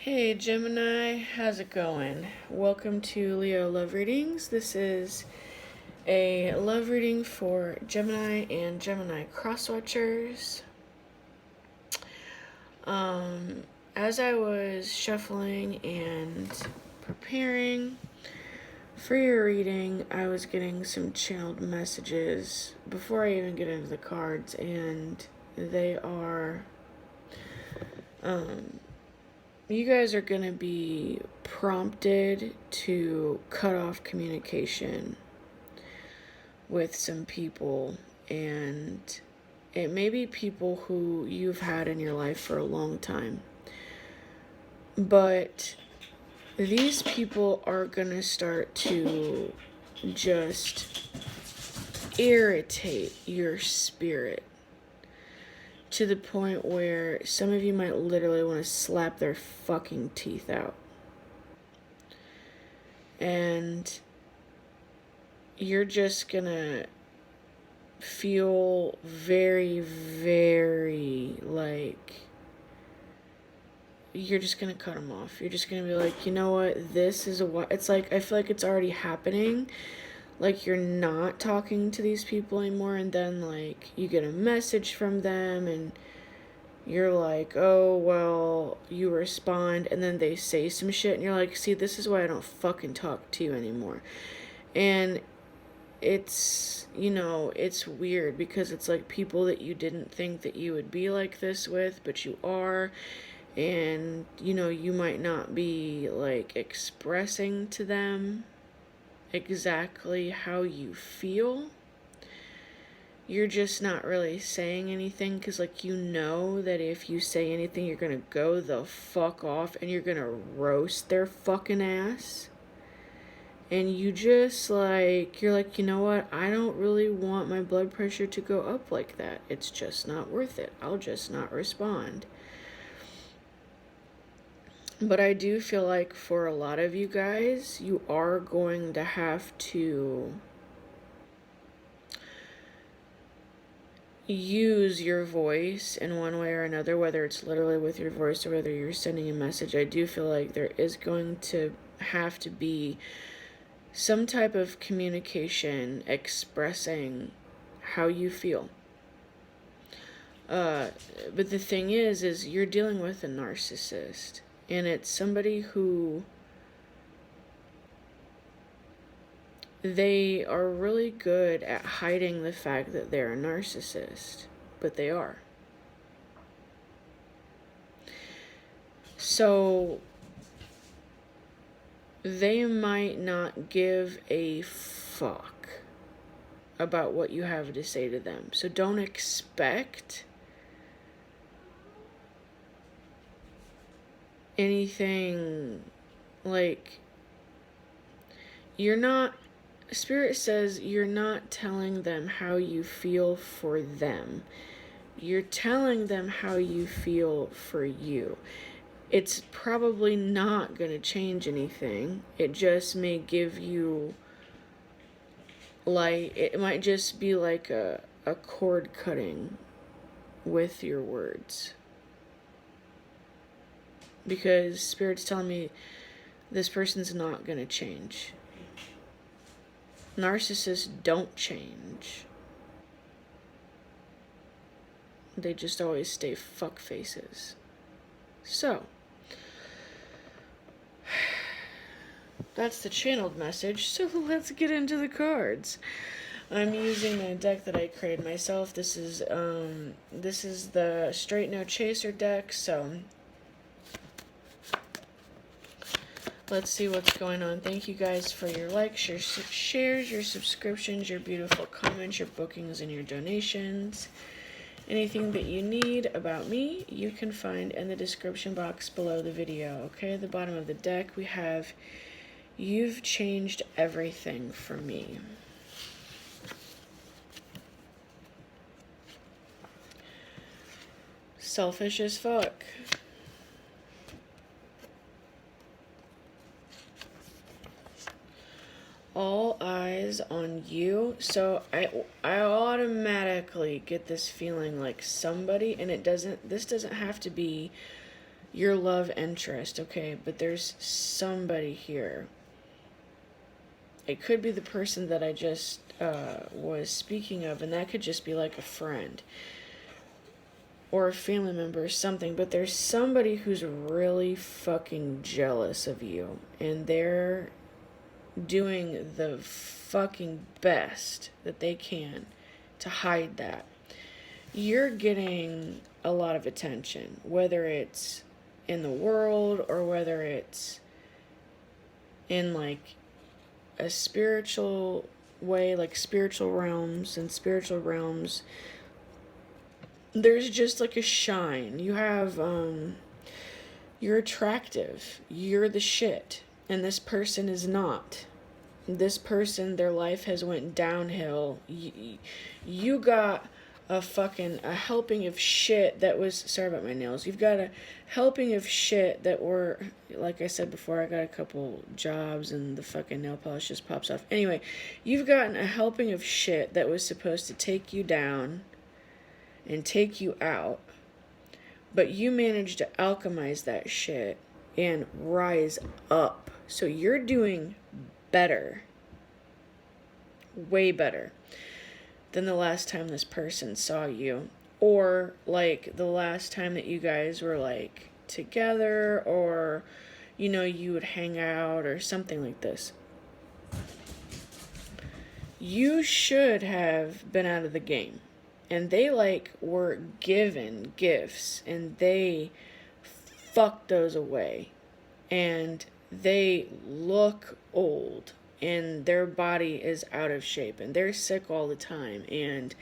Hey Gemini, how's it going? Welcome to Leo Love Readings. This is a love reading for Gemini and Gemini cross-watchers. As I was shuffling and preparing for your reading, I was getting some channeled messages before I even get into the cards, and they are you guys are going to be prompted to cut off communication with some people, and it may be people who you've had in your life for a long time, but these people are going to start to just irritate your spirit to the point where some of you might literally want to slap their fucking teeth out. And you're just gonna feel very, very like you're just gonna cut them off. You're just gonna be like, you know what, this is it's like, I feel like it's already happening. Like, you're not talking to these people anymore, and then, like, you get a message from them, and you're like, oh, well, you respond, and then they say some shit, and you're like, see, this is why I don't fucking talk to you anymore. And it's, you know, it's weird, because it's like people that you didn't think that you would be like this with, but you are, and, you know, you might not be, like, expressing to them exactly how you feel. You're just not really saying anything because, like, you know that if you say anything, you're gonna go the fuck off and you're gonna roast their fucking ass. And you just, like, you're like, you know what, I don't really want my blood pressure to go up like that. It's just not worth it. I'll just not respond. But I do feel like for a lot of you guys, you are going to have to use your voice in one way or another, whether it's literally with your voice or whether you're sending a message. I do feel like there is going to have to be some type of communication expressing how you feel. But the thing is you're dealing with a narcissist. And it's somebody who they are really good at hiding the fact that they're a narcissist, but they are. So they might not give a fuck about what you have to say to them. So don't expect anything, like, you're not, Spirit says you're not telling them how you feel for them. You're telling them how you feel for you. It's probably not going to change anything. It just may give you, like, it might just be like a cord cutting with your words. Because Spirit's telling me this person's not going to change. Narcissists don't change. They just always stay fuck faces. So, that's the channeled message. So let's get into the cards. I'm using a deck that I created myself. This is the Straight No Chaser deck, so let's see what's going on. Thank you guys for your likes, your shares, your subscriptions, your beautiful comments, your bookings, and your donations. Anything that you need about me, you can find in the description box below the video. Okay, at the bottom of the deck, we have, you've changed everything for me. Selfish as fuck. All eyes on you. So I automatically get this feeling like somebody, and this doesn't have to be your love interest, okay? But there's somebody here. It could be the person that I just was speaking of, and that could just be like a friend or a family member or something, but there's somebody who's really fucking jealous of you, and they're doing the fucking best that they can to hide that. You're getting a lot of attention, whether it's in the world or whether it's in like a spiritual way, like spiritual realms and spiritual realms. There's just like a shine. You have you're attractive, you're the shit, and this person is not. This person, their life has went downhill. You got a helping of shit that was, sorry about my nails, you've got a helping of shit that were, like I said before, I got a couple jobs and the fucking nail polish just pops off. Anyway, you've gotten a helping of shit that was supposed to take you down and take you out, but you managed to alchemize that shit and rise up. So you're doing better, way better than the last time this person saw you, or like the last time that you guys were like together, or you would hang out or something like this. You should have been out of the game, and they were given gifts and they fucked those away, and they look old and their body is out of shape and they're sick all the time and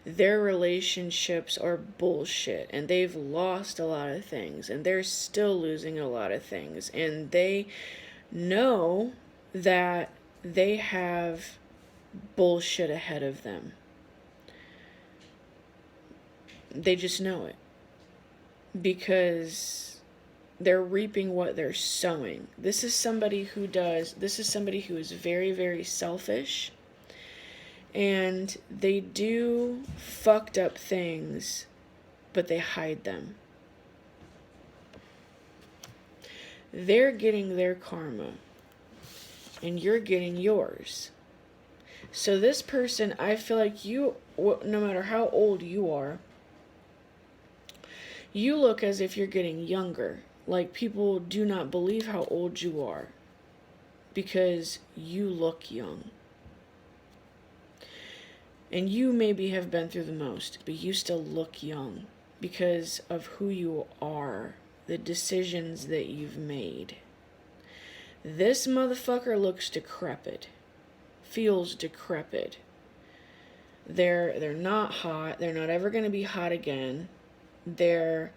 their relationships are bullshit and they've lost a lot of things and they're still losing a lot of things, and they know that they have bullshit ahead of them. They just know it because they're reaping what they're sowing. This is somebody who is very, very selfish, and they do fucked up things, but they hide them. They're getting their karma, and you're getting yours. So this person, I feel like no matter how old you are, you look as if you're getting younger. Like, people do not believe how old you are because you look young. And you maybe have been through the most, but you still look young because of who you are, the decisions that you've made. This motherfucker looks decrepit, feels decrepit. They're not hot. They're not ever going to be hot again. They're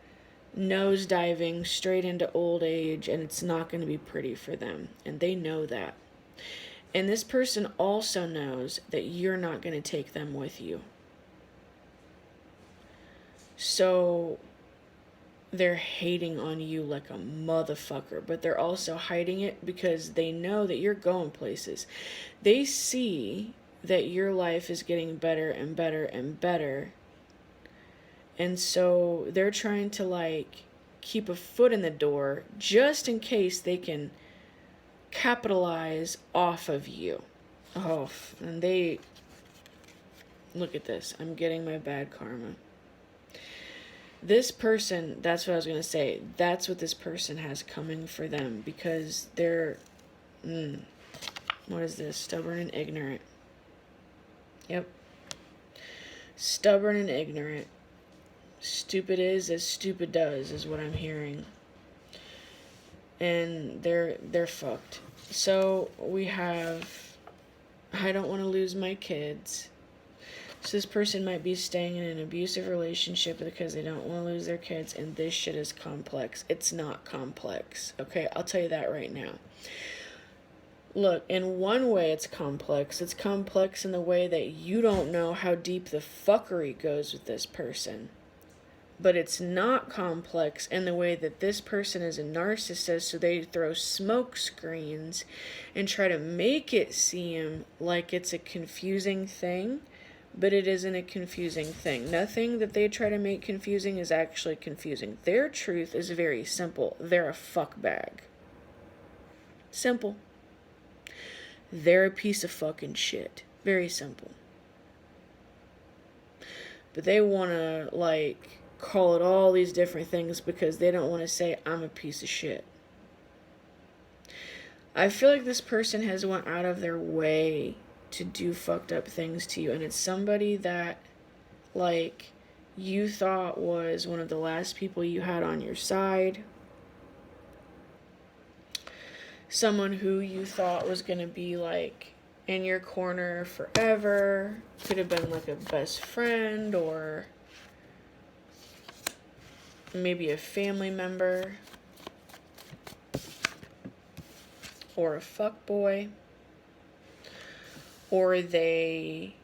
nose diving straight into old age, and it's not going to be pretty for them, and they know that. And this person also knows that you're not going to take them with you. So they're hating on you like a motherfucker, but they're also hiding it because they know that you're going places. They see that your life is getting better and better and better, and so they're trying to keep a foot in the door just in case they can capitalize off of you. Oh, and they, look at this. I'm getting my bad karma. This person, that's what I was going to say. That's what this person has coming for them because they're, what is this? Stubborn and ignorant. Yep. Stubborn and ignorant. Stupid is as stupid does is what I'm hearing. And they're fucked. So we have, I don't want to lose my kids. So this person might be staying in an abusive relationship because they don't want to lose their kids, and this shit is complex. It's not complex, okay? I'll tell you that right now. Look, in one way it's complex. It's complex in the way that you don't know how deep the fuckery goes with this person. But it's not complex in the way that this person is a narcissist, so they throw smoke screens and try to make it seem like it's a confusing thing, but it isn't a confusing thing. Nothing that they try to make confusing is actually confusing. Their truth is very simple. They're a fuck bag. Simple. They're a piece of fucking shit. Very simple. But they want to, like, call it all these different things because they don't want to say, I'm a piece of shit. I feel like this person has went out of their way to do fucked up things to you. And it's somebody that, like, you thought was one of the last people you had on your side. Someone who you thought was going to be, like, in your corner forever. Could have been, like, a best friend or maybe a family member. Or a fuckboy. Or they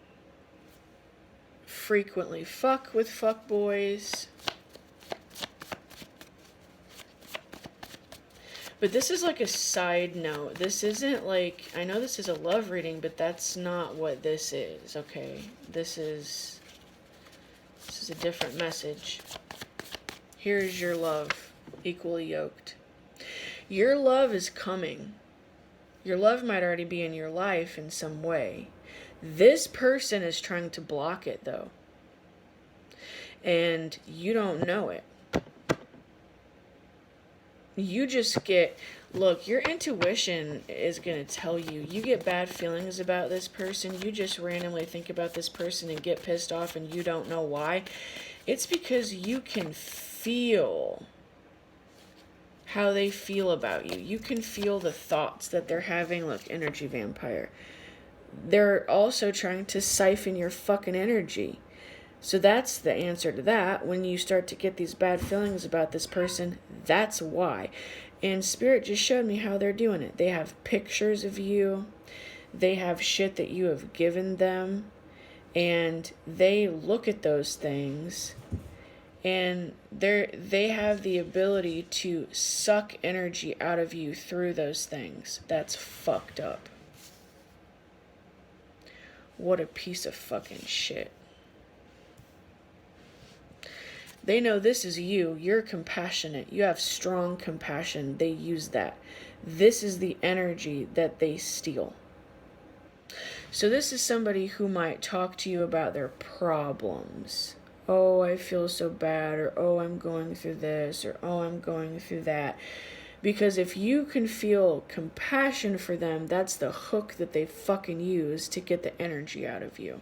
frequently fuck with fuckboys. But this is like a side note. This isn't like, I know this is a love reading, but that's not what this is, okay? This is a different message. Here's your love, equally yoked. Your love is coming. Your love might already be in your life in some way. This person is trying to block it, though. And you don't know it. You just get, look, your intuition is going to tell you. You get bad feelings about this person. You just randomly think about this person and get pissed off and you don't know why. It's because you can feel how they feel about you. You can feel the thoughts that they're having. Look, energy vampire. They're also trying to siphon your fucking energy. So that's the answer to that. When you start to get these bad feelings about this person, that's why. And Spirit just showed me how they're doing it. They have pictures of you. They have shit that you have given them. And they look at those things. And they have the ability to suck energy out of you through those things. That's fucked up. What a piece of fucking shit. They know this is you. You're compassionate. You have strong compassion. They use that. This is the energy that they steal. So this is somebody who might talk to you about their problems. Oh, I feel so bad, or oh, I'm going through this, or oh, I'm going through that. Because if you can feel compassion for them, that's the hook that they fucking use to get the energy out of you.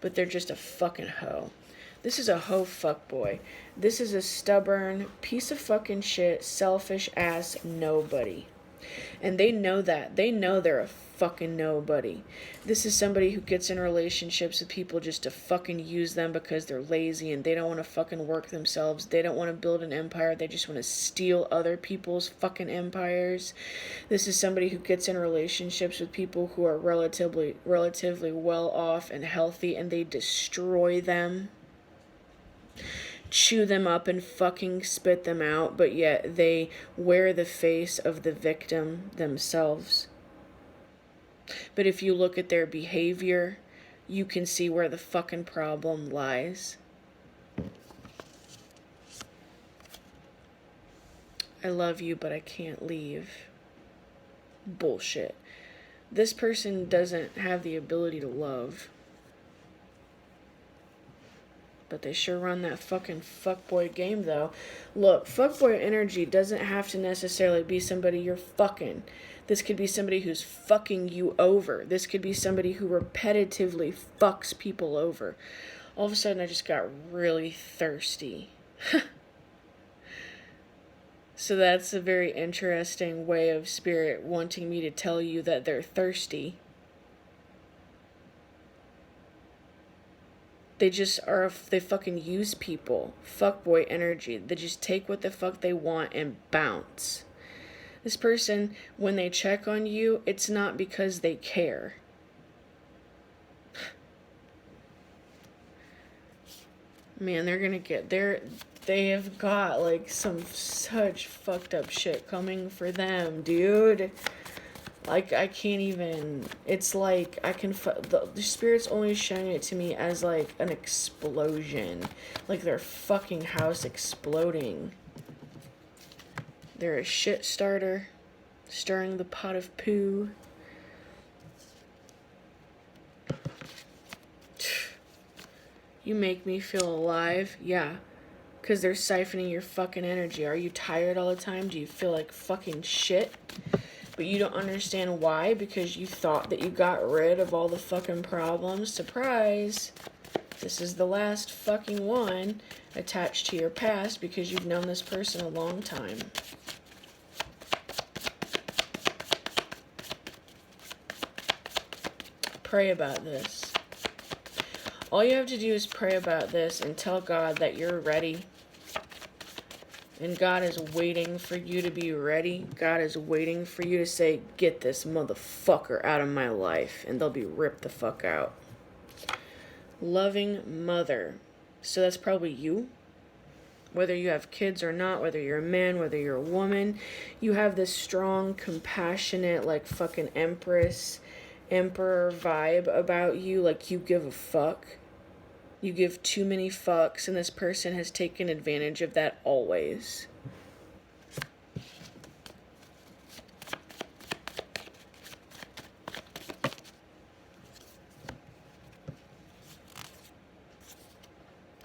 But they're just a fucking hoe. This is a hoe fuckboy. This is a stubborn piece of fucking shit, selfish ass nobody. And they know that. They know they're a fucking nobody. This is somebody who gets in relationships with people just to fucking use them because they're lazy and they don't want to fucking work themselves. They don't want to build an empire. They just want to steal other people's fucking empires. This is somebody who gets in relationships with people who are relatively well off and healthy, and they destroy them. Chew them up and fucking spit them out, but yet they wear the face of the victim themselves. But if you look at their behavior, you can see where the fucking problem lies. I love you, but I can't leave. Bullshit. This person doesn't have the ability to love. But they sure run that fucking fuckboy game, though. Look, fuckboy energy doesn't have to necessarily be somebody you're fucking. This could be somebody who's fucking you over. This could be somebody who repetitively fucks people over. All of a sudden, I just got really thirsty. So that's a very interesting way of Spirit wanting me to tell you that they're thirsty. They just are, they fucking use people. Fuckboy energy. They just take what the fuck they want and bounce. This person, when they check on you, it's not because they care. Man, they're gonna get there. They have got like some such fucked up shit coming for them, dude. Like, I can't even, it's like, the spirit's only showing it to me as, like, an explosion. Like, their fucking house exploding. They're a shit starter, stirring the pot of poo. You make me feel alive, yeah. Because they're siphoning your fucking energy. Are you tired all the time? Do you feel like fucking shit? But you don't understand why, because you thought that you got rid of all the fucking problems. Surprise! This is the last fucking one attached to your past because you've known this person a long time. Pray about this. All you have to do is pray about this and tell God that you're ready. And God is waiting for you to be ready. God is waiting for you to say, get this motherfucker out of my life. And they'll be ripped the fuck out. Loving mother. So that's probably you. Whether you have kids or not, whether you're a man, whether you're a woman. You have this strong, compassionate, like fucking empress, emperor vibe about you. Like you give a fuck. You give too many fucks, and this person has taken advantage of that always.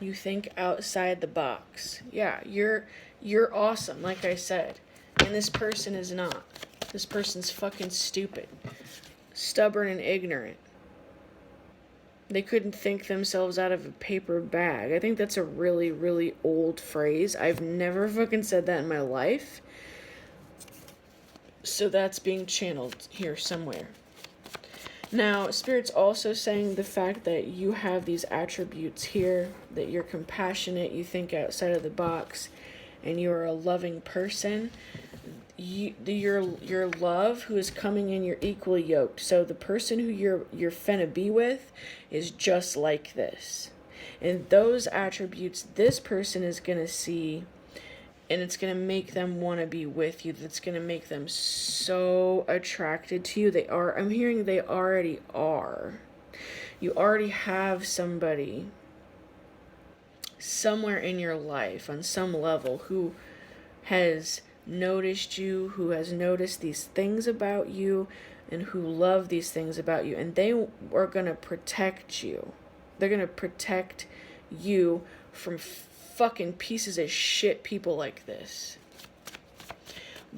You think outside the box. Yeah, you're awesome, like I said. And this person is not. This person's fucking stupid. Stubborn and ignorant. They couldn't think themselves out of a paper bag. I think that's a really, really old phrase. I've never fucking said that in my life. So that's being channeled here somewhere. Now, Spirit's also saying the fact that you have these attributes here, that you're compassionate, you think outside of the box, and you're a loving person. Your love who is coming in, you're equally yoked. So the person who you're finna be with is just like this. And those attributes this person is gonna see, and it's gonna make them want to be with you. That's gonna make them so attracted to you. I'm hearing they already are. You already have somebody somewhere in your life on some level who has noticed you, who has noticed these things about you, and who love these things about you, and they are going to protect you. They're going to protect you from fucking pieces of shit people like this.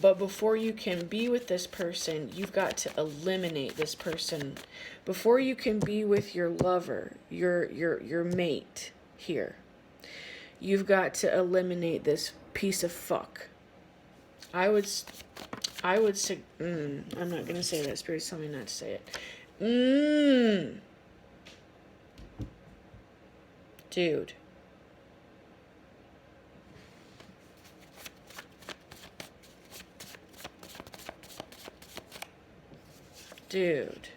But before you can be with this person, you've got to eliminate this person. Before you can be with your lover, your mate here, you've got to eliminate this piece of fuck. I would say, I'm not going to say that. Spirit's telling me not to say it. Dude. Dude.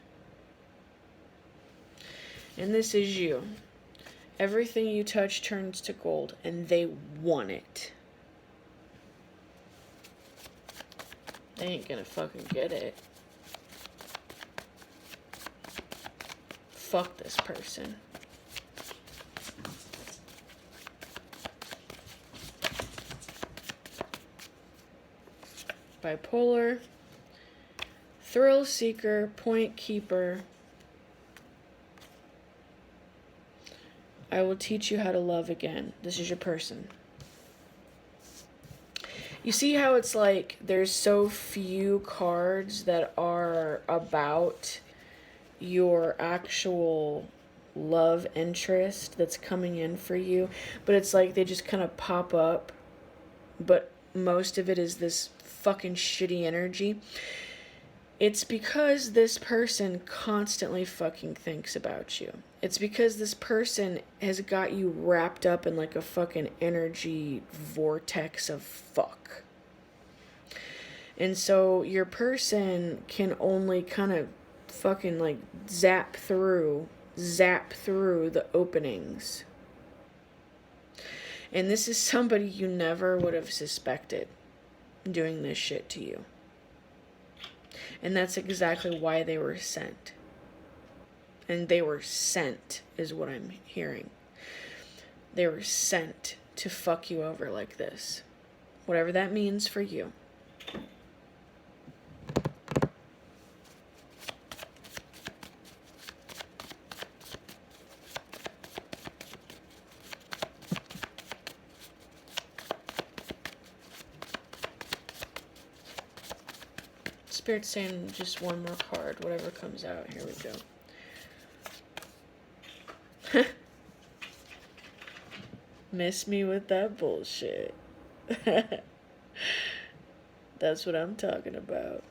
And this is you. Everything you touch turns to gold, and they want it. They ain't gonna fucking get it. Fuck this person. Bipolar. Thrill seeker. Point keeper. I will teach you how to love again. This is your person. You see how it's like there's so few cards that are about your actual love interest that's coming in for you, but it's like they just kind of pop up, but most of it is this fucking shitty energy. It's because this person constantly fucking thinks about you. It's because this person has got you wrapped up in like a fucking energy vortex of fuck. And so your person can only kind of fucking like zap through the openings. And this is somebody you never would have suspected doing this shit to you. And that's exactly why they were sent. And they were sent, is what I'm hearing. They were sent to fuck you over like this. Whatever that means for you. Spirit's saying just one more card, whatever comes out. Here we go. Miss me with that bullshit. That's what I'm talking about.